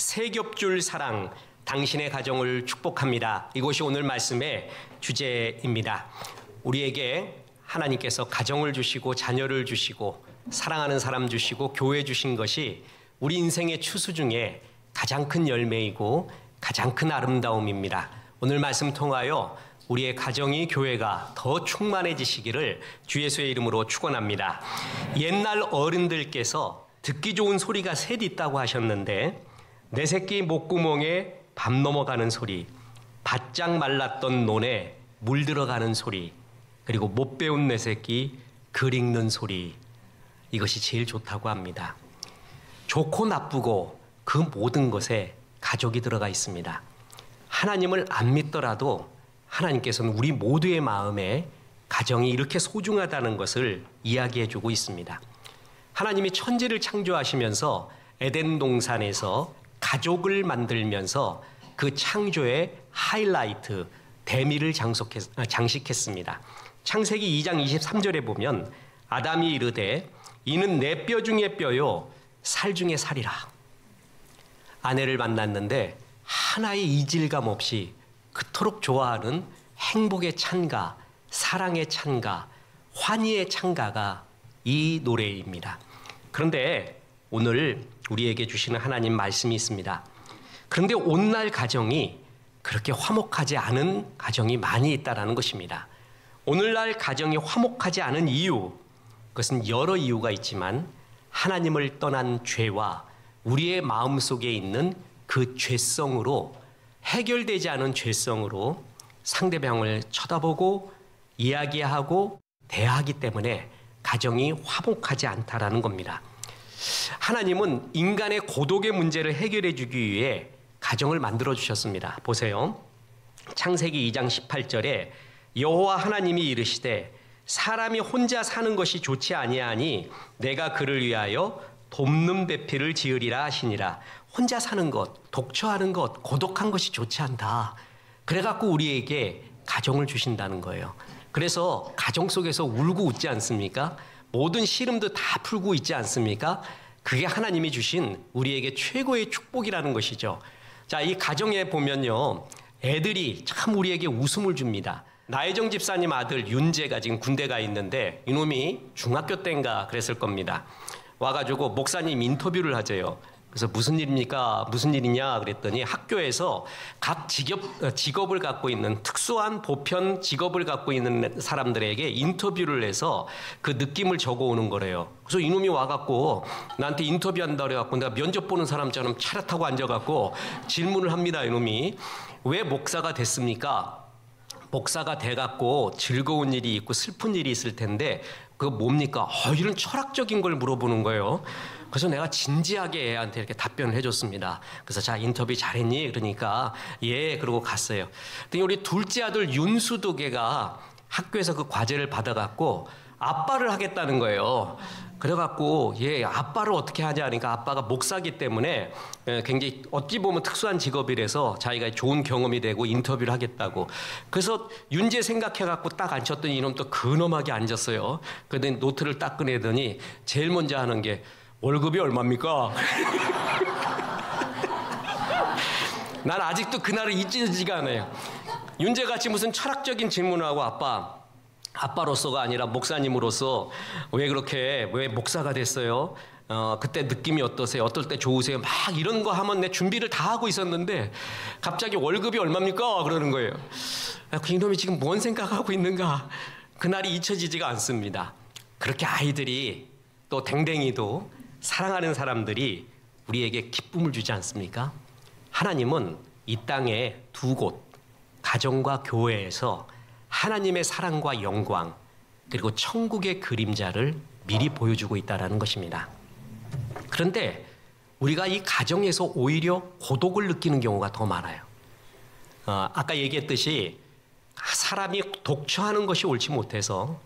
세 겹줄 사랑, 당신의 가정을 축복합니다. 이것이 오늘 말씀의 주제입니다. 우리에게 하나님께서 가정을 주시고 자녀를 주시고 사랑하는 사람 주시고 교회 주신 것이 우리 인생의 추수 중에 가장 큰 열매이고 가장 큰 아름다움입니다. 오늘 말씀 통하여 우리의 가정이 교회가 더 충만해지시기를 주 예수의 이름으로 축원합니다. 옛날 어른들께서 듣기 좋은 소리가 셋 있다고 하셨는데 내 새끼 목구멍에 밤 넘어가는 소리, 바짝 말랐던 논에 물 들어가는 소리, 그리고 못 배운 내 새끼 글 읽는 소리, 이것이 제일 좋다고 합니다. 좋고 나쁘고 그 모든 것에 가족이 들어가 있습니다. 하나님을 안 믿더라도 하나님께서는 우리 모두의 마음에 가정이 이렇게 소중하다는 것을 이야기해주고 있습니다. 하나님이 천지를 창조하시면서 에덴 동산에서 가족을 만들면서 그 창조의 하이라이트, 대미를 장식했습니다. 창세기 2장 23절에 보면 아담이 이르되 이는 내 뼈 중에 뼈요 살 중에 살이라. 아내를 만났는데 하나의 이질감 없이 그토록 좋아하는 행복의 찬가, 사랑의 찬가, 환희의 찬가가 이 노래입니다. 그런데 오늘 우리에게 주시는 하나님 말씀이 있습니다. 그런데 오늘날 가정이 그렇게 화목하지 않은 가정이 많이 있다는 것입니다. 오늘날 가정이 화목하지 않은 이유, 그것은 여러 이유가 있지만 하나님을 떠난 죄와 우리의 마음속에 있는 그 죄성으로, 해결되지 않은 죄성으로 상대방을 쳐다보고 이야기하고 대하기 때문에 가정이 화목하지 않다라는 겁니다. 하나님은 인간의 고독의 문제를 해결해 주기 위해 가정을 만들어 주셨습니다. 보세요. 창세기 2장 18절에 여호와 하나님이 이르시되 사람이 혼자 사는 것이 좋지 아니하니 내가 그를 위하여 돕는 배필을 지으리라 하시니라. 혼자 사는 것, 독처하는 것, 고독한 것이 좋지 않다. 그래갖고 우리에게 가정을 주신다는 거예요. 그래서 가정 속에서 울고 웃지 않습니까? 모든 시름도 다 풀고 있지 않습니까? 그게 하나님이 주신 우리에게 최고의 축복이라는 것이죠. 자, 이 가정에 보면요, 애들이 참 우리에게 웃음을 줍니다. 나혜정 집사님 아들 윤재가 지금 군대 가 있는데 이놈이 중학교 때인가 그랬을 겁니다. 와가지고 목사님 인터뷰를 하재요. 그래서 무슨 일입니까? 무슨 일이냐 그랬더니 학교에서 각 직업을 갖고 있는 특수한 보편 직업을 갖고 있는 사람들에게 인터뷰를 해서 그 느낌을 적어오는 거래요. 그래서 이놈이 와갖고 나한테 인터뷰한다 그래갖고 내가 면접 보는 사람처럼 차렷하고 앉아갖고 질문을 합니다. 이놈이 왜 목사가 됐습니까? 목사가 돼갖고 즐거운 일이 있고 슬픈 일이 있을 텐데 그거 뭡니까? 이런 철학적인 걸 물어보는 거예요. 그래서 내가 진지하게 애한테 이렇게 답변을 해줬습니다. 그래서 자, 인터뷰 잘했니? 그러니까 예, 그러고 갔어요. 근데 우리 둘째 아들 윤수도계가 학교에서 그 과제를 받아갖고 아빠를 하겠다는 거예요. 그래갖고 예, 아빠를 어떻게 하냐 하니까 아빠가 목사기 때문에 굉장히 어찌 보면 특수한 직업이라서 자기가 좋은 경험이 되고 인터뷰를 하겠다고. 그래서 윤재 생각해갖고 딱 앉혔더니 이놈 또 근엄하게 앉았어요. 그랬더니 노트를 딱 꺼내더니 제일 먼저 하는 게 월급이 얼마입니까? 난 아직도 그날을 잊지가 않아요. 윤재같이 무슨 철학적인 질문을 하고 아빠로서가 아니라 목사님으로서 왜 목사가 됐어요? 그때 느낌이 어떠세요? 어떨 때 좋으세요? 막 이런 거 하면 내 준비를 다 하고 있었는데 갑자기 월급이 얼마입니까? 그러는 거예요. 그 이놈이 지금 뭔 생각하고 있는가? 그날이 잊혀지지가 않습니다. 그렇게 아이들이 또 댕댕이도 사랑하는 사람들이 우리에게 기쁨을 주지 않습니까? 하나님은 이 땅에 두 곳, 가정과 교회에서 하나님의 사랑과 영광 그리고 천국의 그림자를 미리 보여주고 있다는 것입니다. 그런데 우리가 이 가정에서 오히려 고독을 느끼는 경우가 더 많아요. 아까 얘기했듯이 사람이 독처하는 것이 옳지 못해서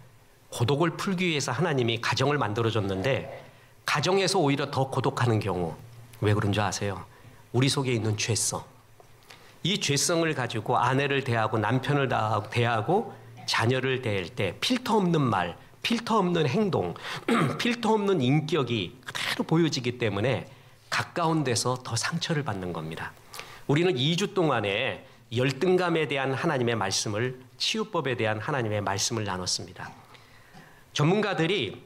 고독을 풀기 위해서 하나님이 가정을 만들어줬는데 가정에서 오히려 더 고독하는 경우, 왜 그런 줄 아세요? 우리 속에 있는 죄성. 이 죄성을 가지고 아내를 대하고 남편을 대하고 자녀를 대할 때 필터 없는 말, 필터 없는 행동, 필터 없는 인격이 그대로 보여지기 때문에 가까운 데서 더 상처를 받는 겁니다. 우리는 2주 동안에 열등감에 대한 하나님의 말씀을, 치유법에 대한 하나님의 말씀을 나눴습니다. 전문가들이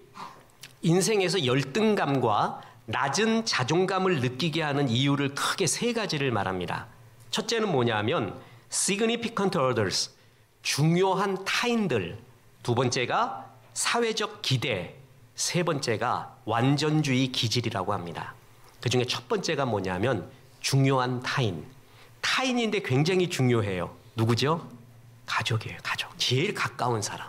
인생에서 열등감과 낮은 자존감을 느끼게 하는 이유를 크게 3가지를 말합니다. 첫째는 뭐냐면 significant others, 중요한 타인들. 2번째가 사회적 기대. 3번째가 완전주의 기질이라고 합니다. 그중에 첫 번째가 뭐냐면 중요한 타인. 타인인데 굉장히 중요해요. 누구죠? 가족이에요. 가족. 제일 가까운 사람.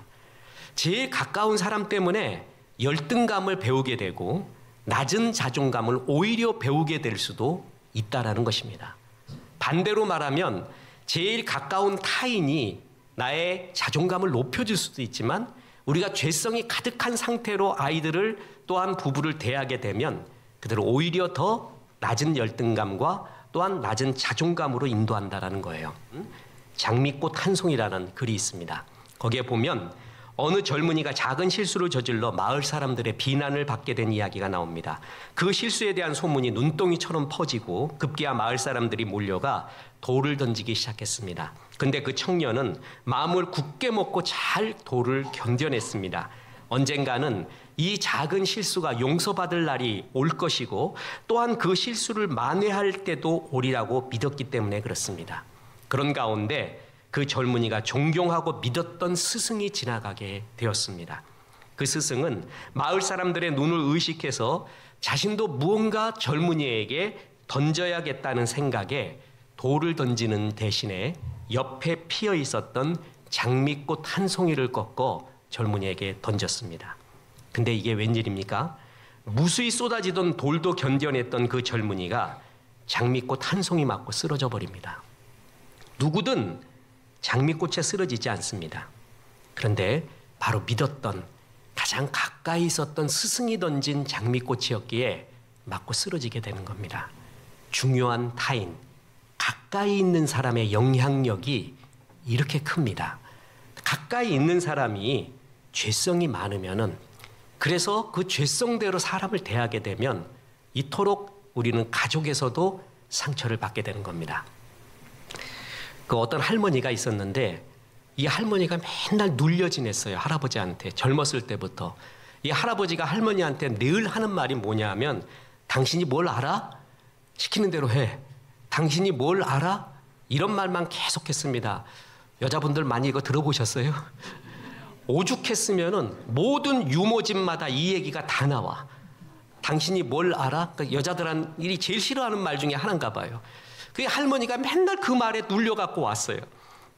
제일 가까운 사람 때문에 열등감을 배우게 되고 낮은 자존감을 오히려 배우게 될 수도 있다라는 것입니다. 반대로 말하면 제일 가까운 타인이 나의 자존감을 높여줄 수도 있지만 우리가 죄성이 가득한 상태로 아이들을 또한 부부를 대하게 되면 그들을 오히려 더 낮은 열등감과 또한 낮은 자존감으로 인도한다라는 거예요. 장미꽃 한 송이라는 글이 있습니다. 거기에 보면 어느 젊은이가 작은 실수를 저질러 마을 사람들의 비난을 받게 된 이야기가 나옵니다. 그 실수에 대한 소문이 눈덩이처럼 퍼지고 급기야 마을 사람들이 몰려가 돌을 던지기 시작했습니다. 근데 그 청년은 마음을 굳게 먹고 잘 돌을 견뎌냈습니다. 언젠가는 이 작은 실수가 용서받을 날이 올 것이고 또한 그 실수를 만회할 때도 오리라고 믿었기 때문에 그렇습니다. 그런 가운데 그 젊은이가 존경하고 믿었던 스승이 지나가게 되었습니다. 그 스승은 마을 사람들의 눈을 의식해서 자신도 무언가 젊은이에게 던져야겠다는 생각에 돌을 던지는 대신에 옆에 피어 있었던 장미꽃 한 송이를 꺾어 젊은이에게 던졌습니다. 근데 이게 웬일입니까? 무수히 쏟아지던 돌도 견뎌냈던 그 젊은이가 장미꽃 한 송이 맞고 쓰러져 버립니다. 누구든 장미꽃에 쓰러지지 않습니다. 그런데 바로 믿었던 가장 가까이 있었던 스승이 던진 장미꽃이었기에 맞고 쓰러지게 되는 겁니다. 중요한 타인, 가까이 있는 사람의 영향력이 이렇게 큽니다. 가까이 있는 사람이 죄성이 많으면은 그래서 그 죄성대로 사람을 대하게 되면 이토록 우리는 가족에서도 상처를 받게 되는 겁니다. 그 어떤 할머니가 있었는데 이 할머니가 맨날 눌려 지냈어요. 할아버지한테 젊었을 때부터. 이 할아버지가 할머니한테 늘 하는 말이 뭐냐면 당신이 뭘 알아? 시키는 대로 해. 당신이 뭘 알아? 이런 말만 계속했습니다. 여자분들 많이 이거 들어보셨어요? 오죽했으면은 모든 유모집마다 이 얘기가 다 나와. 당신이 뭘 알아? 그러니까 여자들이 제일 싫어하는 말 중에 하나인가 봐요. 그 할머니가 맨날 그 말에 눌려갖고 왔어요.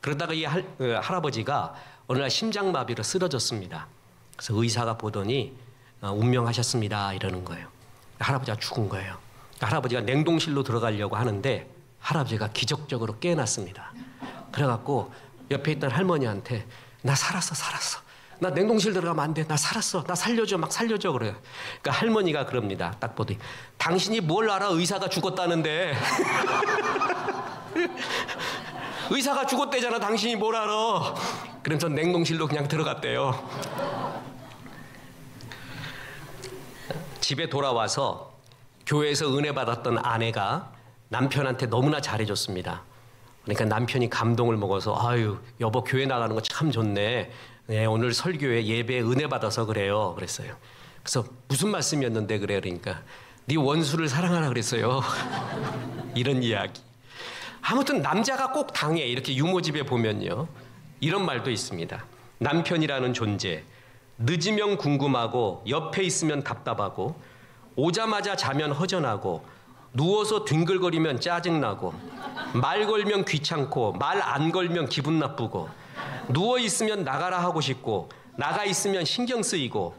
그러다가 이 할아버지가 어느 날 심장마비로 쓰러졌습니다. 그래서 의사가 보더니 운명하셨습니다 이러는 거예요. 할아버지가 죽은 거예요. 할아버지가 냉동실로 들어가려고 하는데 할아버지가 기적적으로 깨어났습니다. 그래갖고 옆에 있던 할머니한테 나 살았어. 나 냉동실 들어가면 안 돼. 나 살았어. 나 살려줘. 막 살려줘. 그래요. 그러니까 할머니가 그럽니다. 딱 보더니 당신이 뭘 알아? 의사가 죽었다는데. 의사가 죽었대잖아. 당신이 뭘 알아? 그래서 냉동실로 그냥 들어갔대요. 집에 돌아와서 교회에서 은혜 받았던 아내가 남편한테 너무나 잘해줬습니다. 그러니까 남편이 감동을 먹어서 아유 여보 교회 나가는 거 참 좋네. 네, 오늘 설교에 예배에 은혜 받아서 그래요. 그랬어요. 그래서 무슨 말씀이었는데 그래? 그러니까 네 원수를 사랑하라 그랬어요. 이런 이야기. 아무튼 남자가 꼭 당해. 이렇게 유모집에 보면요. 이런 말도 있습니다. 남편이라는 존재. 늦으면 궁금하고 옆에 있으면 답답하고 오자마자 자면 허전하고 누워서 뒹글거리면 짜증나고 말 걸면 귀찮고 말 안 걸면 기분 나쁘고 누워있으면 나가라 하고 싶고 나가 있으면 신경 쓰이고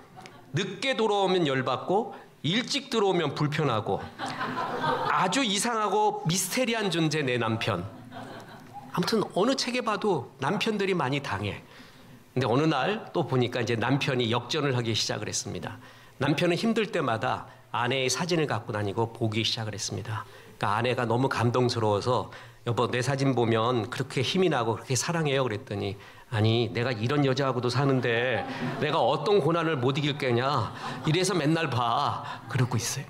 늦게 돌아오면 열받고 일찍 들어오면 불편하고 아주 이상하고 미스테리한 존재 내 남편. 아무튼 어느 책에 봐도 남편들이 많이 당해. 근데 어느 날 또 보니까 이제 남편이 역전을 하기 시작을 했습니다. 남편은 힘들 때마다 아내의 사진을 갖고 다니고 보기 시작을 했습니다. 그러니까 아내가 너무 감동스러워서 여보 내 사진 보면 그렇게 힘이 나고 그렇게 사랑해요 그랬더니 아니 내가 이런 여자하고도 사는데 내가 어떤 고난을 못 이길 거냐 이래서 맨날 봐 그러고 있어요.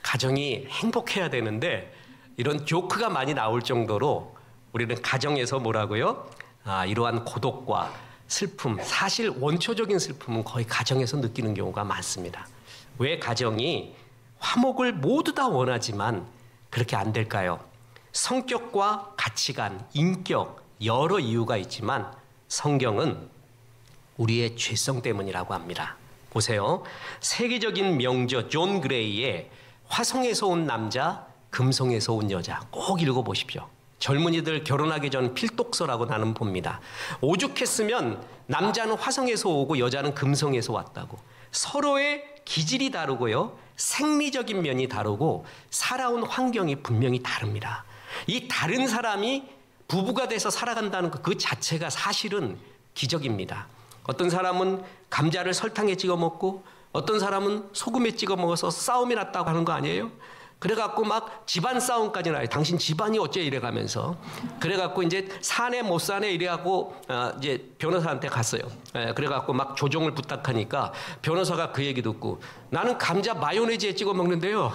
가정이 행복해야 되는데 이런 조크가 많이 나올 정도로 우리는 가정에서 뭐라고요? 이러한 고독과 슬픔, 사실 원초적인 슬픔은 거의 가정에서 느끼는 경우가 많습니다. 왜 가정이 화목을 모두 다 원하지만 그렇게 안 될까요? 성격과 가치관, 인격, 여러 이유가 있지만 성경은 우리의 죄성 때문이라고 합니다. 보세요. 세계적인 명저 존 그레이의 화성에서 온 남자, 금성에서 온 여자 꼭 읽어보십시오. 젊은이들 결혼하기 전 필독서라고 나는 봅니다. 오죽했으면 남자는 화성에서 오고 여자는 금성에서 왔다고. 서로의 기질이 다르고요. 생리적인 면이 다르고 살아온 환경이 분명히 다릅니다. 이 다른 사람이 부부가 돼서 살아간다는 그 자체가 사실은 기적입니다. 어떤 사람은 감자를 설탕에 찍어 먹고 어떤 사람은 소금에 찍어 먹어서 싸움이 났다고 하는 거 아니에요? 그래갖고 막 집안 싸움까지 나요. 당신 집안이 어째 이래가면서. 그래갖고 이제 사내 못 사내 이래갖고 이제 변호사한테 갔어요. 그래갖고 막 조정을 부탁하니까 변호사가 그 얘기 듣고 나는 감자 마요네즈에 찍어 먹는데요.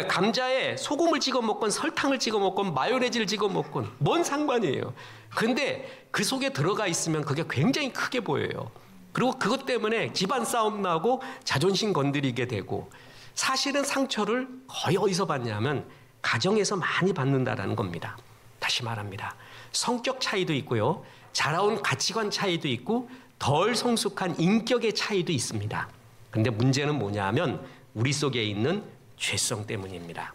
감자에 소금을 찍어 먹건 설탕을 찍어 먹건 마요네즈를 찍어 먹건 뭔 상관이에요. 근데 그 속에 들어가 있으면 그게 굉장히 크게 보여요. 그리고 그것 때문에 집안 싸움 나고 자존심 건드리게 되고 사실은 상처를 거의 어디서 받냐면 가정에서 많이 받는다라는 겁니다. 다시 말합니다. 성격 차이도 있고요. 자라온 가치관 차이도 있고 덜 성숙한 인격의 차이도 있습니다. 그런데 문제는 뭐냐면 우리 속에 있는 죄성 때문입니다.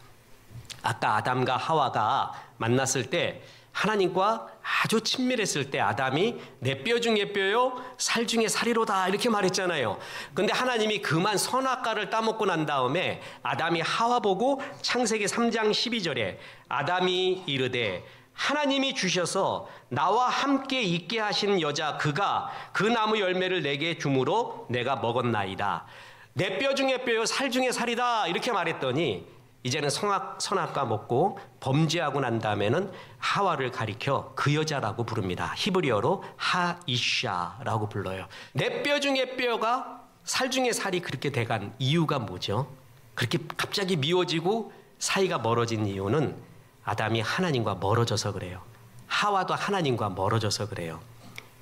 아까 아담과 하와가 만났을 때 하나님과 아주 친밀했을 때 아담이 내 뼈 중에 뼈요 살 중에 살이로다 이렇게 말했잖아요. 근데 하나님이 그만 선악과를 따먹고 난 다음에 아담이 하와 보고 창세기 3장 12절에 아담이 이르되 하나님이 주셔서 나와 함께 있게 하신 여자 그가 그 나무 열매를 내게 주므로 내가 먹었나이다. 내 뼈 중에 뼈요 살 중에 살이다 이렇게 말했더니 이제는 선악과 먹고 범죄하고 난 다음에는 하와를 가리켜 그 여자라고 부릅니다. 히브리어로 하이샤라고 불러요. 내 뼈 중에 뼈가 살 중에 살이 그렇게 돼간 이유가 뭐죠? 그렇게 갑자기 미워지고 사이가 멀어진 이유는 아담이 하나님과 멀어져서 그래요. 하와도 하나님과 멀어져서 그래요.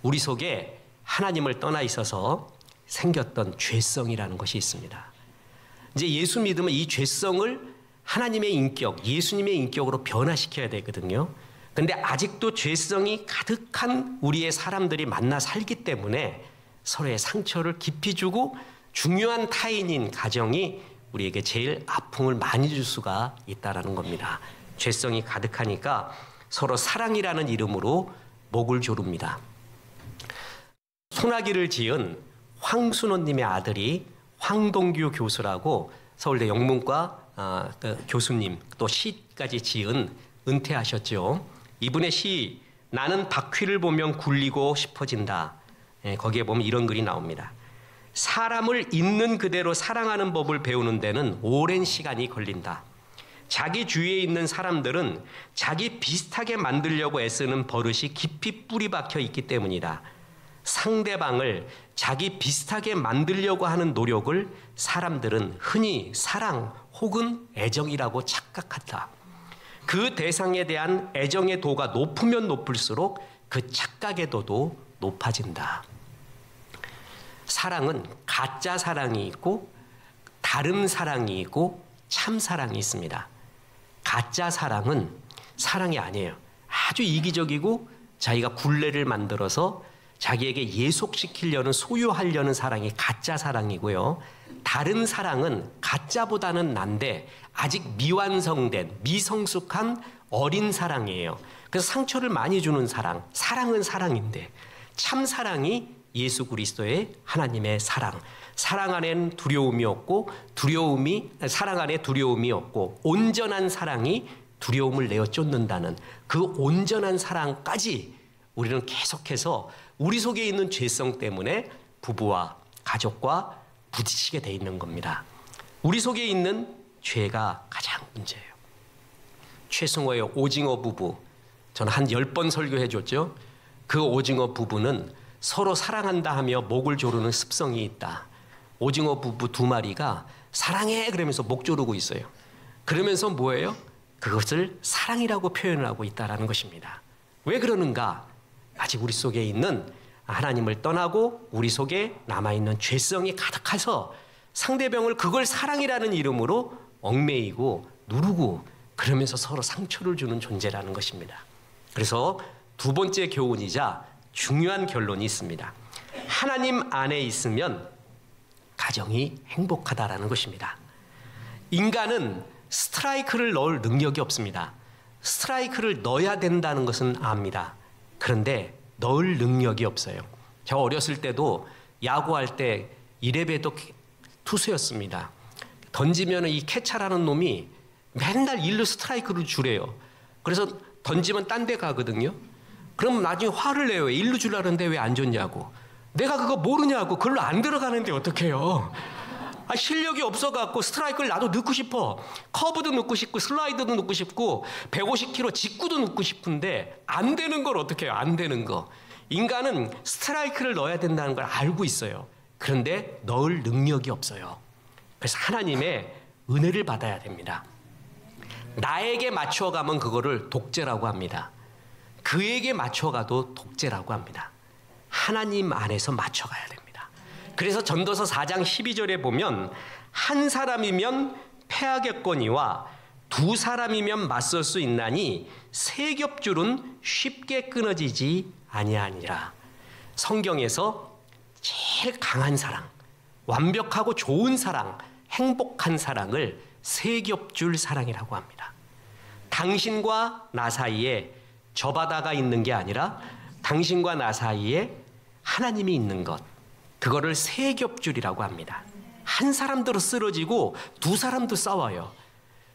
우리 속에 하나님을 떠나 있어서 생겼던 죄성이라는 것이 있습니다. 이제 예수 믿으면 이 죄성을 하나님의 인격, 예수님의 인격으로 변화시켜야 되거든요. 근데 아직도 죄성이 가득한 우리의 사람들이 만나 살기 때문에 서로의 상처를 깊이 주고 중요한 타인인 가정이 우리에게 제일 아픔을 많이 줄 수가 있다는 겁니다. 죄성이 가득하니까 서로 사랑이라는 이름으로 목을 조릅니다. 소나기를 지은 황순호님의 아들이 황동규 교수라고 서울대 영문과 교수님 또 시까지 지은 은퇴하셨죠. 이분의 시 나는 바퀴를 보면 굴리고 싶어진다. 거기에 보면 이런 글이 나옵니다. 사람을 있는 그대로 사랑하는 법을 배우는 데는 오랜 시간이 걸린다. 자기 주위에 있는 사람들은 자기 비슷하게 만들려고 애쓰는 버릇이 깊이 뿌리 박혀 있기 때문이다. 상대방을 자기 비슷하게 만들려고 하는 노력을 사람들은 흔히 사랑 혹은 애정이라고 착각한다. 그 대상에 대한 애정의 도가 높으면 높을수록 그 착각의 도도 높아진다. 사랑은 가짜 사랑이 있고 다른 사랑이 있고 참 사랑이 있습니다. 가짜 사랑은 사랑이 아니에요. 아주 이기적이고 자기가 굴레를 만들어서 자기에게 예속시키려는 소유하려는 사랑이 가짜 사랑이고요. 다른 사랑은 가짜보다는 난데 아직 미완성된 미성숙한 어린 사랑이에요. 그래서 상처를 많이 주는 사랑, 사랑은 사랑인데 참 사랑이 예수 그리스도의 하나님의 사랑. 사랑 안에는 두려움이 없고 사랑 안에 두려움이 없고 온전한 사랑이 두려움을 내어 쫓는다는 그 온전한 사랑까지 우리는 계속해서 우리 속에 있는 죄성 때문에 부부와 가족과 부딪히게 돼 있는 겁니다. 우리 속에 있는 죄가 가장 문제예요. 최승호의 오징어 부부, 저는 한 10번 설교해 줬죠. 그 오징어 부부는 서로 사랑한다 하며 목을 조르는 습성이 있다. 오징어 부부 두 마리가 사랑해 그러면서 목 조르고 있어요. 그러면서 뭐예요? 그것을 사랑이라고 표현을 하고 있다는 것입니다. 왜 그러는가? 아직 우리 속에 있는 하나님을 떠나고 우리 속에 남아있는 죄성이 가득해서 상대방을 그걸 사랑이라는 이름으로 얽매이고 누르고 그러면서 서로 상처를 주는 존재라는 것입니다. 그래서 두 번째 교훈이자 중요한 결론이 있습니다. 하나님 안에 있으면 가정이 행복하다라는 것입니다. 인간은 스트라이크를 넣을 능력이 없습니다. 스트라이크를 넣어야 된다는 것은 압니다. 그런데 넣을 능력이 없어요. 저 어렸을 때도 야구할 때 1회배도 투수였습니다. 던지면 이 캐차라는 놈이 맨날 1루 스트라이크를 주래요. 그래서 던지면 딴 데 가거든요. 그럼 나중에 화를 내요. 1루 주려는데 왜 안 줬냐고. 내가 그거 모르냐고. 그걸로 안 들어가는데 어떡해요. 실력이 없어갖고 스트라이크를 나도 넣고 싶어. 커브도 넣고 싶고 슬라이드도 넣고 싶고 150km 직구도 넣고 싶은데 안 되는 걸 어떻게 해요? 안 되는 거. 인간은 스트라이크를 넣어야 된다는 걸 알고 있어요. 그런데 넣을 능력이 없어요. 그래서 하나님의 은혜를 받아야 됩니다. 나에게 맞춰가면 그거를 독재라고 합니다. 그에게 맞춰가도 독재라고 합니다. 하나님 안에서 맞춰가야 됩니다. 그래서 전도서 4장 12절에 보면 한 사람이면 패하겠거니와 두 사람이면 맞설 수 있나니 세 겹줄은 쉽게 끊어지지 아니하니라. 성경에서 제일 강한 사랑, 완벽하고 좋은 사랑, 행복한 사랑을 세 겹줄 사랑이라고 합니다. 당신과 나 사이에 저 바다가 있는 게 아니라 당신과 나 사이에 하나님이 있는 것, 그거를 세 겹줄이라고 합니다. 한 사람도 쓰러지고 두 사람도 싸워요.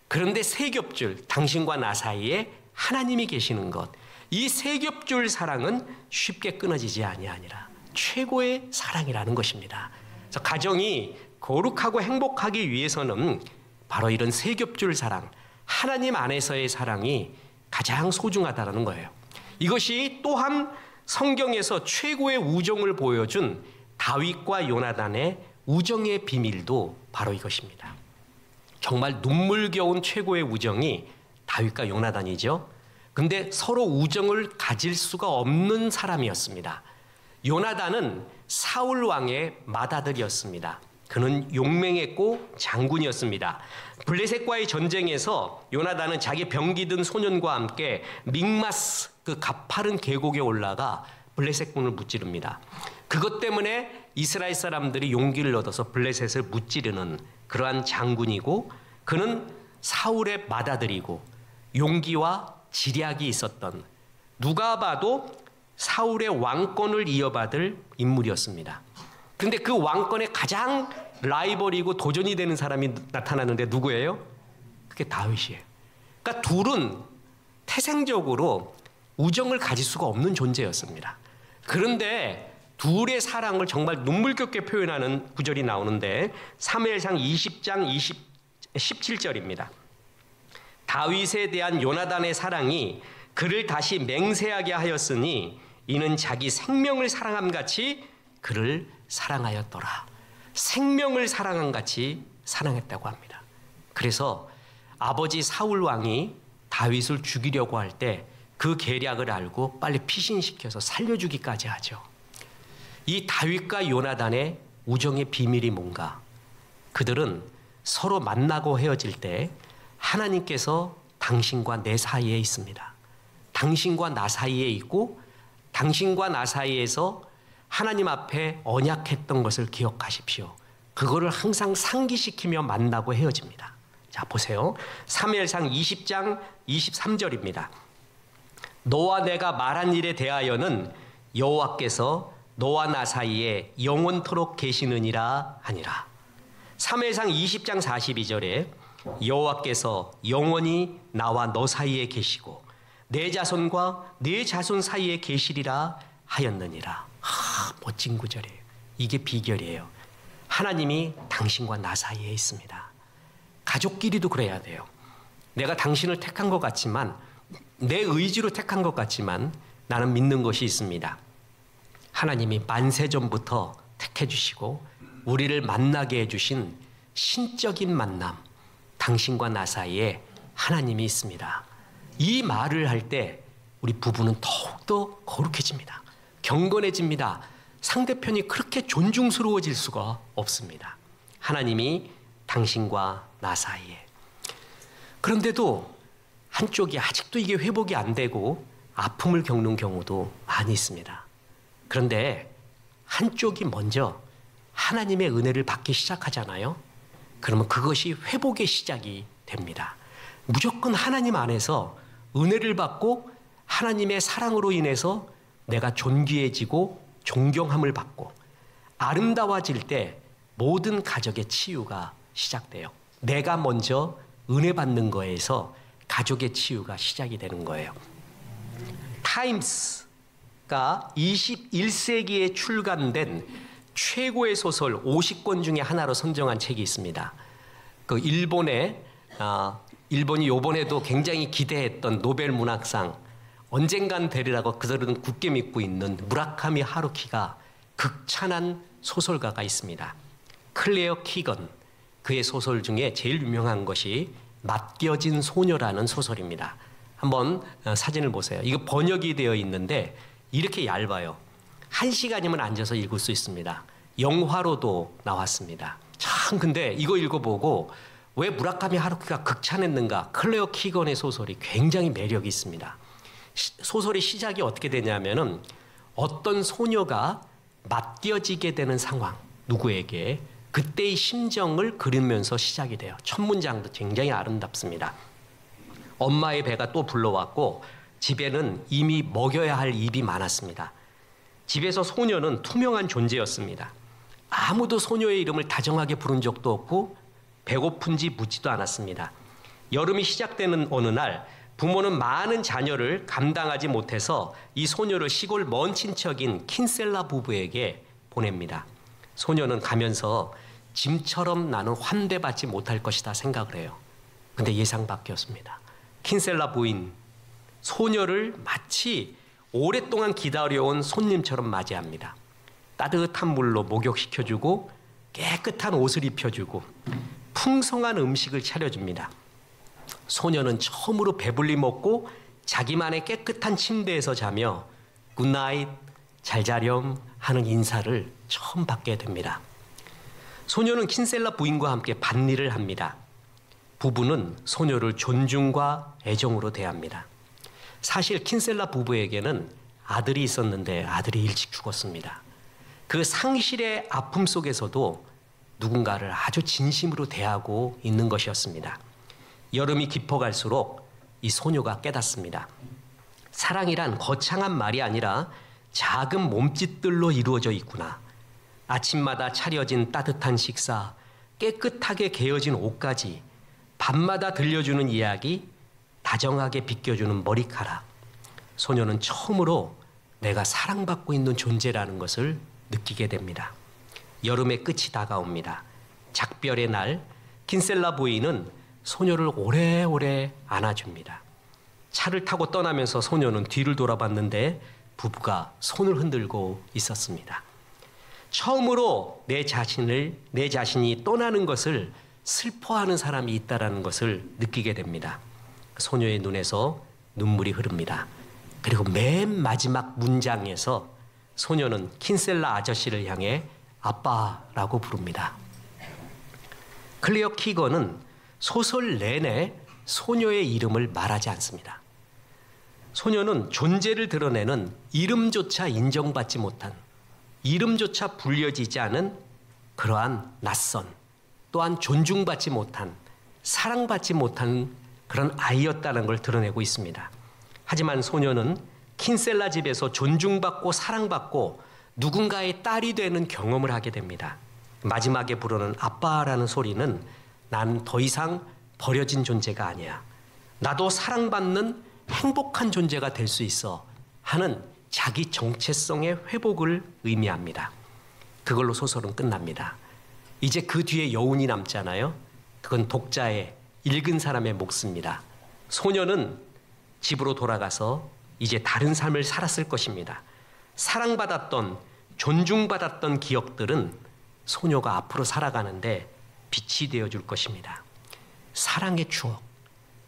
그런데 세 겹줄, 당신과 나 사이에 하나님이 계시는 것, 이 세 겹줄 사랑은 쉽게 끊어지지 아니하니라. 최고의 사랑이라는 것입니다. 그래서 가정이 거룩하고 행복하기 위해서는 바로 이런 세 겹줄 사랑, 하나님 안에서의 사랑이 가장 소중하다는 거예요. 이것이 또한 성경에서 최고의 우정을 보여준 다윗과 요나단의 우정의 비밀도 바로 이것입니다. 정말 눈물겨운 최고의 우정이 다윗과 요나단이죠. 근데 서로 우정을 가질 수가 없는 사람이었습니다. 요나단은 사울 왕의 맏아들이었습니다. 그는 용맹했고 장군이었습니다. 블레셋과의 전쟁에서 요나단은 자기 병기 든 소년과 함께 믹마스 그 가파른 계곡에 올라가 블레셋군을 무찌릅니다. 그것 때문에 이스라엘 사람들이 용기를 얻어서 블레셋을 무찌르는 그러한 장군이고, 그는 사울의 맏아들이고 용기와 지략이 있었던, 누가 봐도 사울의 왕권을 이어받을 인물이었습니다. 그런데 그 왕권의 가장 라이벌이고 도전이 되는 사람이 나타나는데 누구예요? 그게 다윗이에요. 그러니까 둘은 태생적으로 우정을 가질 수가 없는 존재였습니다. 그런데 둘의 사랑을 정말 눈물겹게 표현하는 구절이 나오는데 사무엘상 20장 17절입니다. 다윗에 대한 요나단의 사랑이 그를 다시 맹세하게 하였으니 이는 자기 생명을 사랑함 같이 그를 사랑하였더라. 생명을 사랑함 같이 사랑했다고 합니다. 그래서 아버지 사울 왕이 다윗을 죽이려고 할 때 그 계략을 알고 빨리 피신시켜서 살려주기까지 하죠. 이 다윗과 요나단의 우정의 비밀이 뭔가? 그들은 서로 만나고 헤어질 때 하나님께서 당신과 내 사이에 있습니다. 당신과 나 사이에 있고 당신과 나 사이에서 하나님 앞에 언약했던 것을 기억하십시오. 그거를 항상 상기시키며 만나고 헤어집니다. 자, 보세요. 사무엘상 20장 23절입니다. 너와 내가 말한 일에 대하여는 여호와께서 너와 나 사이에 영원토록 계시느니라 하니라. 사무엘상 20장 42절에 여호와께서 영원히 나와 너 사이에 계시고 내 자손과 네 자손 사이에 계시리라 하였느니라. 멋진 구절이에요. 이게 비결이에요. 하나님이 당신과 나 사이에 있습니다. 가족끼리도 그래야 돼요. 내가 당신을 택한 것 같지만, 내 의지로 택한 것 같지만 나는 믿는 것이 있습니다. 하나님이 만세전부터 택해 주시고 우리를 만나게 해 주신 신적인 만남, 당신과 나 사이에 하나님이 있습니다. 이 말을 할 때 우리 부부는 더욱더 거룩해집니다. 경건해집니다. 상대편이 그렇게 존중스러워질 수가 없습니다. 하나님이 당신과 나 사이에. 그런데도 한쪽이 아직도 이게 회복이 안 되고 아픔을 겪는 경우도 많이 있습니다. 그런데 한쪽이 먼저 하나님의 은혜를 받기 시작하잖아요. 그러면 그것이 회복의 시작이 됩니다. 무조건 하나님 안에서 은혜를 받고 하나님의 사랑으로 인해서 내가 존귀해지고 존경함을 받고 아름다워질 때 모든 가족의 치유가 시작돼요. 내가 먼저 은혜 받는 거에서 가족의 치유가 시작이 되는 거예요. 타임스가 21세기에 출간된 최고의 소설 50권 중에 하나로 선정한 책이 있습니다. 그 일본이 이번에도 굉장히 기대했던 노벨 문학상 언젠간 되리라고 그들은 굳게 믿고 있는 무라카미 하루키가 극찬한 소설가가 있습니다. 클레어 키건. 그의 소설 중에 제일 유명한 것이 맡겨진 소녀라는 소설입니다. 한번 사진을 보세요. 이거 번역이 되어 있는데 이렇게 얇아요. 1시간이면 앉아서 읽을 수 있습니다. 영화로도 나왔습니다. 참 근데 이거 읽어보고 왜 무라카미 하루키가 극찬했는가? 클레어 키건의 소설이 굉장히 매력이 있습니다. 소설의 시작이 어떻게 되냐면은 어떤 소녀가 맡겨지게 되는 상황, 누구에게 그때의 심정을 그리면서 시작이 돼요. 첫 문장도 굉장히 아름답습니다. 엄마의 배가 또 불러왔고 집에는 이미 먹여야 할 입이 많았습니다. 집에서 소녀는 투명한 존재였습니다. 아무도 소녀의 이름을 다정하게 부른 적도 없고 배고픈지 묻지도 않았습니다. 여름이 시작되는 어느 날 부모는 많은 자녀를 감당하지 못해서 이 소녀를 시골 먼 친척인 킨셀라 부부에게 보냅니다. 소녀는 가면서 짐처럼 나는 환대받지 못할 것이다 생각을 해요. 근데 예상 밖이었습니다. 킨셀라 부인, 소녀를 마치 오랫동안 기다려온 손님처럼 맞이합니다. 따뜻한 물로 목욕시켜주고 깨끗한 옷을 입혀주고 풍성한 음식을 차려줍니다. 소녀는 처음으로 배불리 먹고 자기만의 깨끗한 침대에서 자며 굿나잇, 잘 자렴 하는 인사를 처음 받게 됩니다. 소녀는 킨셀라 부인과 함께 밭일을 합니다. 부부는 소녀를 존중과 애정으로 대합니다. 사실 킨셀라 부부에게는 아들이 있었는데 아들이 일찍 죽었습니다. 그 상실의 아픔 속에서도 누군가를 아주 진심으로 대하고 있는 것이었습니다. 여름이 깊어갈수록 이 소녀가 깨닫습니다. 사랑이란 거창한 말이 아니라 작은 몸짓들로 이루어져 있구나. 아침마다 차려진 따뜻한 식사, 깨끗하게 개어진 옷까지, 밤마다 들려주는 이야기, 다정하게 빗겨주는 머리카락. 소녀는 처음으로 내가 사랑받고 있는 존재라는 것을 느끼게 됩니다. 여름의 끝이 다가옵니다. 작별의 날, 킨셀라 부인은 소녀를 오래오래 안아줍니다. 차를 타고 떠나면서 소녀는 뒤를 돌아봤는데 부부가 손을 흔들고 있었습니다. 처음으로 내 자신이 떠나는 것을 슬퍼하는 사람이 있다는 것을 느끼게 됩니다. 소녀의 눈에서 눈물이 흐릅니다. 그리고 맨 마지막 문장에서 소녀는 킨셀라 아저씨를 향해 아빠라고 부릅니다. 클레어 키건은 소설 내내 소녀의 이름을 말하지 않습니다. 소녀는 존재를 드러내는 이름조차 인정받지 못한, 이름조차 불려지지 않은 그러한 낯선, 또한 존중받지 못한, 사랑받지 못한 그런 아이였다는 걸 드러내고 있습니다. 하지만 소녀는 킨셀라 집에서 존중받고 사랑받고 누군가의 딸이 되는 경험을 하게 됩니다. 마지막에 부르는 아빠라는 소리는 나는 더 이상 버려진 존재가 아니야. 나도 사랑받는 행복한 존재가 될 수 있어 하는 자기 정체성의 회복을 의미합니다. 그걸로 소설은 끝납니다. 이제 그 뒤에 여운이 남잖아요. 그건 독자의, 읽은 사람의 몫입니다. 소녀는 집으로 돌아가서 이제 다른 삶을 살았을 것입니다. 사랑받았던, 존중받았던 기억들은 소녀가 앞으로 살아가는데 빛이 되어줄 것입니다. 사랑의 추억,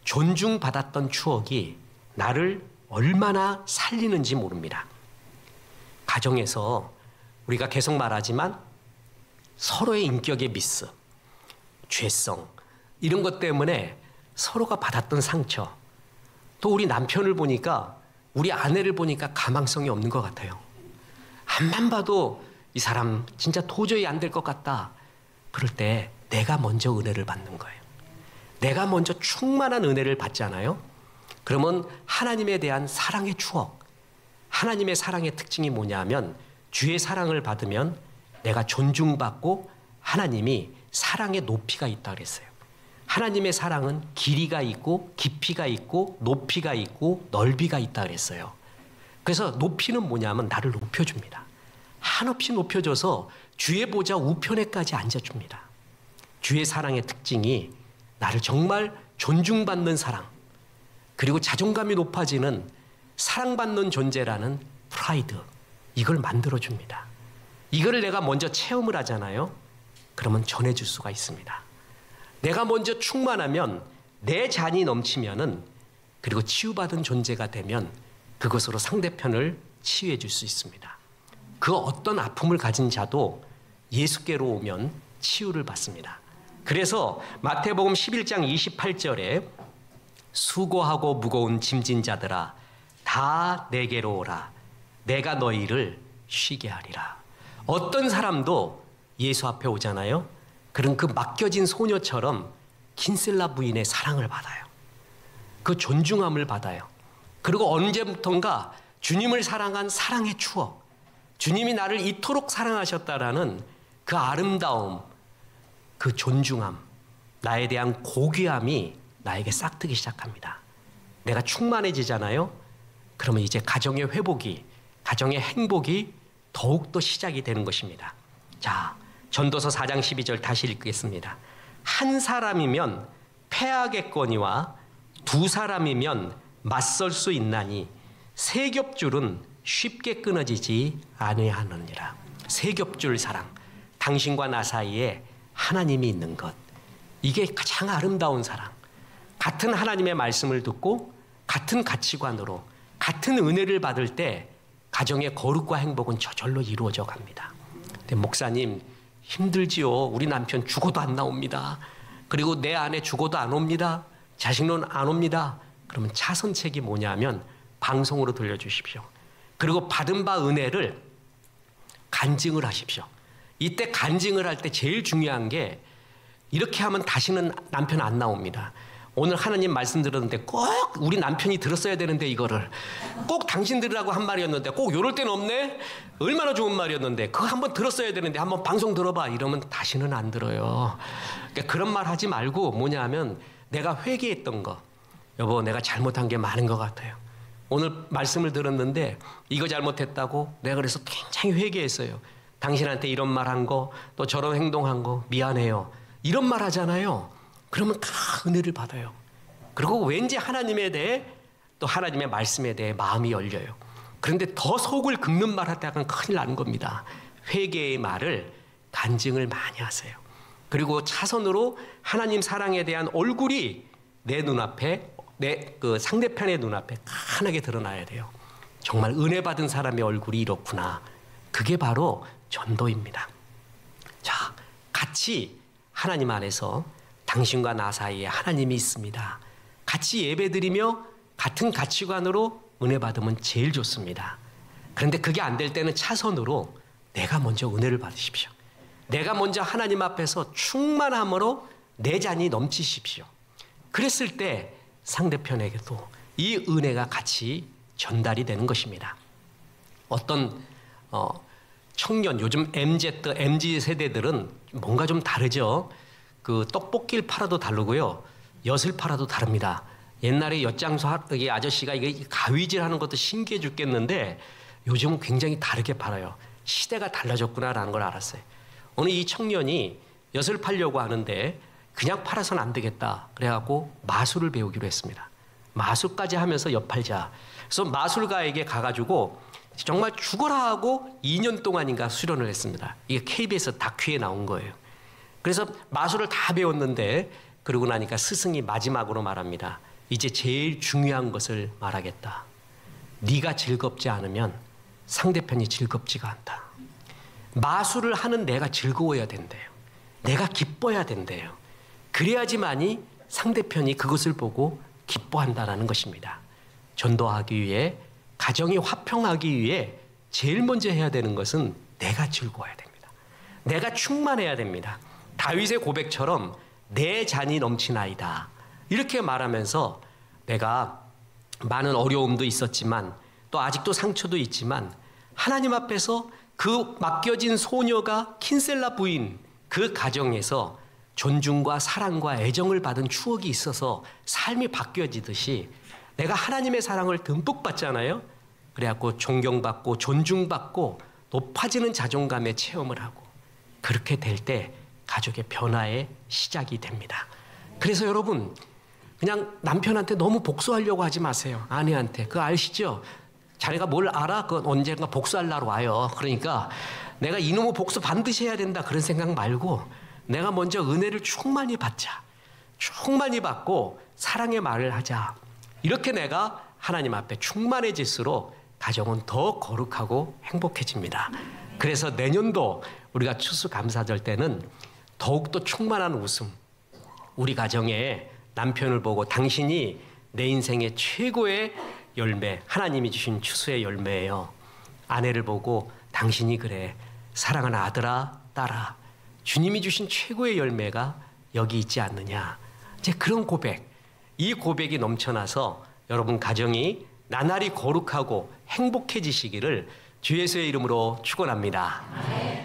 존중받았던 추억이 나를 얼마나 살리는지 모릅니다. 가정에서 우리가 계속 말하지만 서로의 인격의 미스, 죄성 이런 것 때문에 서로가 받았던 상처, 또 우리 남편을 보니까 우리 아내를 보니까 가망성이 없는 것 같아요. 앞만 봐도 이 사람 진짜 도저히 안 될 것 같다. 그럴 때 내가 먼저 은혜를 받는 거예요. 내가 먼저 충만한 은혜를 받잖아요. 그러면 하나님에 대한 사랑의 추억, 하나님의 사랑의 특징이 뭐냐면 주의 사랑을 받으면 내가 존중받고 하나님이 사랑의 높이가 있다 그랬어요. 하나님의 사랑은 길이가 있고 깊이가 있고 높이가 있고 넓이가 있다 그랬어요. 그래서 높이는 뭐냐면 나를 높여줍니다. 한없이 높여줘서 주의 보좌 우편에까지 앉아줍니다. 주의 사랑의 특징이 나를 정말 존중받는 사랑, 그리고 자존감이 높아지는 사랑받는 존재라는 프라이드, 이걸 만들어줍니다. 이걸 내가 먼저 체험을 하잖아요. 그러면 전해줄 수가 있습니다. 내가 먼저 충만하면, 내 잔이 넘치면은, 그리고 치유받은 존재가 되면 그것으로 상대편을 치유해 줄 수 있습니다. 그 어떤 아픔을 가진 자도 예수께로 오면 치유를 받습니다. 그래서 마태복음 11장 28절에 수고하고 무거운 짐진 자들아 다 내게로 오라. 내가 너희를 쉬게 하리라. 어떤 사람도 예수 앞에 오잖아요. 그런 그 맡겨진 소녀처럼 긴셀라 부인의 사랑을 받아요. 그 존중함을 받아요. 그리고 언제부턴가 주님을 사랑한 사랑의 추억, 주님이 나를 이토록 사랑하셨다라는 그 아름다움, 그 존중함, 나에 대한 고귀함이 나에게 싹트기 시작합니다. 내가 충만해지잖아요. 그러면 이제 가정의 회복이, 가정의 행복이 더욱더 시작이 되는 것입니다. 자, 전도서 4장 12절 다시 읽겠습니다. 한 사람이면 패하겠거니와 두 사람이면 맞설 수 있나니 세 겹줄은 쉽게 끊어지지 아니하느니라. 세 겹줄 사랑, 당신과 나 사이에 하나님이 있는 것, 이게 가장 아름다운 사랑. 같은 하나님의 말씀을 듣고 같은 가치관으로 같은 은혜를 받을 때 가정의 거룩과 행복은 저절로 이루어져 갑니다. 근데 목사님 힘들지요. 우리 남편 죽어도 안 나옵니다. 그리고 내 아내 죽어도 안 옵니다. 자식은 안 옵니다. 그러면 차선책이 뭐냐면 방송으로 들려주십시오. 그리고 받은 바 은혜를 간증을 하십시오. 이때 간증을 할 때 제일 중요한 게, 이렇게 하면 다시는 남편 안 나옵니다. 오늘 하나님 말씀 들었는데 꼭 우리 남편이 들었어야 되는데, 이거를 꼭 당신 들으라고 한 말이었는데 꼭 요럴 때는 없네. 얼마나 좋은 말이었는데 그거 한번 들었어야 되는데 한번 방송 들어봐. 이러면 다시는 안 들어요. 그러니까 그런 말 하지 말고 뭐냐 하면, 내가 회개했던 거, 여보 내가 잘못한 게 많은 것 같아요. 오늘 말씀을 들었는데 이거 잘못했다고 내가 그래서 굉장히 회개했어요. 당신한테 이런 말 한 거, 또 저런 행동한 거 미안해요. 이런 말 하잖아요. 그러면 다 은혜를 받아요. 그리고 왠지 하나님에 대해, 또 하나님의 말씀에 대해 마음이 열려요. 그런데 더 속을 긁는 말 하다가는 큰일 나는 겁니다. 회개의 말을, 간증을 많이 하세요. 그리고 차선으로 하나님 사랑에 대한 얼굴이 내 눈앞에, 내 그 상대편의 눈앞에 환하게 드러나야 돼요. 정말 은혜 받은 사람의 얼굴이 이렇구나. 그게 바로 전도입니다. 자, 같이 하나님 안에서 당신과 나 사이에 하나님이 있습니다. 같이 예배드리며 같은 가치관으로 은혜 받으면 제일 좋습니다. 그런데 그게 안 될 때는 차선으로 내가 먼저 은혜를 받으십시오. 내가 먼저 하나님 앞에서 충만함으로 내 잔이 넘치십시오. 그랬을 때 상대편에게도 이 은혜가 같이 전달이 되는 것입니다. 어떤 청년, 요즘 MZ 세대들은 뭔가 좀 다르죠. 그 떡볶이를 팔아도 다르고요, 엿을 팔아도 다릅니다. 옛날에 엿장수 아저씨가 이게 가위질하는 것도 신기해 죽겠는데 요즘은 굉장히 다르게 팔아요. 시대가 달라졌구나라는 걸 알았어요. 어느 이 청년이 엿을 팔려고 하는데 그냥 팔아서는 안 되겠다. 그래갖고 마술을 배우기로 했습니다. 마술까지 하면서 엿 팔자. 그래서 마술가에게 가가지고 정말 죽어라 하고 2년 동안인가 수련을 했습니다. 이게 KBS 다큐에 나온 거예요. 그래서 마술을 다 배웠는데 그러고 나니까 스승이 마지막으로 말합니다. 이제 제일 중요한 것을 말하겠다. 네가 즐겁지 않으면 상대편이 즐겁지가 않다. 마술을 하는 내가 즐거워야 된대요. 내가 기뻐야 된대요. 그래야지만이 상대편이 그것을 보고 기뻐한다는 것입니다. 전도하기 위해, 가정이 화평하기 위해 제일 먼저 해야 되는 것은 내가 즐거워야 됩니다. 내가 충만해야 됩니다. 다윗의 고백처럼 내 잔이 넘치나이다. 이렇게 말하면서 내가 많은 어려움도 있었지만 또 아직도 상처도 있지만 하나님 앞에서 그 맡겨진 소녀가 킨셀라 부인 그 가정에서 존중과 사랑과 애정을 받은 추억이 있어서 삶이 바뀌어지듯이 내가 하나님의 사랑을 듬뿍 받잖아요. 그래갖고 존경받고 존중받고 높아지는 자존감의 체험을 하고 그렇게 될 때 가족의 변화의 시작이 됩니다. 그래서 여러분 그냥 남편한테 너무 복수하려고 하지 마세요. 아내한테. 그거 아시죠? 자네가 뭘 알아? 그건 언젠가 복수할 날 와요. 그러니까 내가 이놈의 복수 반드시 해야 된다 그런 생각 말고 내가 먼저 은혜를 충만히 받자. 충만히 받고 사랑의 말을 하자. 이렇게 내가 하나님 앞에 충만해질수록 가정은 더 거룩하고 행복해집니다. 그래서 내년도 우리가 추수감사절 때는 더욱더 충만한 웃음, 우리 가정에 남편을 보고 당신이 내 인생의 최고의 열매, 하나님이 주신 추수의 열매예요. 아내를 보고 당신이 그래, 사랑하는 아들아, 딸아, 주님이 주신 최고의 열매가 여기 있지 않느냐. 이제 그런 고백, 이 고백이 넘쳐나서 여러분 가정이 나날이 거룩하고 행복해지시기를 주 예수의 이름으로 축원합니다.